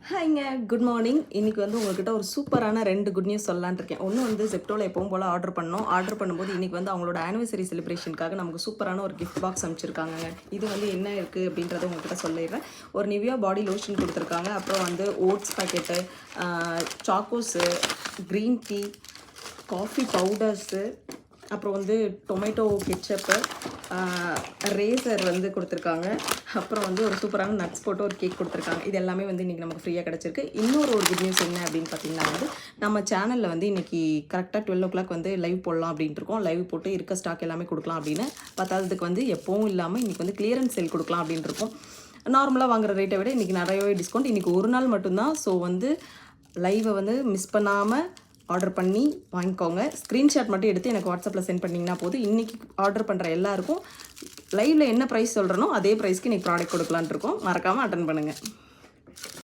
ஹாய்ங்க, good morning. இன்றைக்கி வந்து உங்கள்கிட்ட ஒரு சூப்பரான 2 குட் நியூஸ் சொல்லலான்னு இருக்கேன். ஒன்று வந்து ஜெப்டோவில் எப்பவும் போல் ஆர்டர் பண்ணோம். ஆர்டர் பண்ணும்போது இன்றைக்கி வந்து அவங்களோட ஆனிவர்சரி செலிப்ரேஷனுக்காக நமக்கு சூப்பரான ஒரு கிஃப்ட் பாக்ஸ் அனுப்பிச்சிருக்காங்க. இது வந்து என்ன இருக்குது அப்படின்றத உங்கள்கிட்ட சொல்லிடுறேன். ஒரு நிவியா பாடி லோஷன் கொடுத்துருக்காங்க. அப்புறம் வந்து oats packet, Chocos, green tea, coffee powders, அப்புறம் வந்து டொமேட்டோ கெட்சப்பு, ரேசர் வந்து கொடுத்துருக்காங்க. அப்புறம் வந்து ஒரு சூப்பரான நட்ஸ் போட்டு ஒரு கேக் கொடுத்துருக்காங்க. இது எல்லாமே வந்து இன்றைக்கி நமக்கு ஃப்ரீயாக கிடச்சிருக்கு. இன்னொரு குட் நியூஸ் என்ன அப்படின்னு பார்த்தீங்கன்னா வந்து நம்ம சேனலில் வந்து இன்றைக்கி கரெக்டாக 12 வந்து லைவ் போடலாம் அப்படின்ட்டு இருக்கோம். லைவ் போட்டு இருக்க ஸ்டாக் எல்லாமே கொடுக்கலாம் அப்படின்னு. பத்தாததுக்கு வந்து எப்பவும் இல்லாமல் இன்றைக்கி வந்து கிளியரன்ஸ் சேல் கொடுக்கலாம் அப்படின்ட்டு இருக்கோம். நார்மலாக வாங்குற ரேட்டை விட இன்றைக்கி நிறையவே டிஸ்கவுண்ட். இன்றைக்கி ஒரு நாள் மட்டும்தான். ஸோ வந்து லைவை வந்து மிஸ் பண்ணாமல் ஆர்டர் பண்ணி வாங்கிக்கோங்க. ஸ்க்ரீன்ஷாட் மட்டும் எடுத்து எனக்கு வாட்ஸ்அப்பில் சென்ட் பண்ணிங்கன்னா போதும். இன்றைக்கி ஆர்டர் பண்ணுற எல்லாருக்கும் லைவில் என்ன ப்ரைஸ் சொல்கிறனோ அதே ப்ரைஸ்க்கு இன்றைக்கி ப்ராடக்ட் கொடுக்கலான்ட்டு இருக்கோம். மறக்காமல் அட்டன் பண்ணுங்கள்.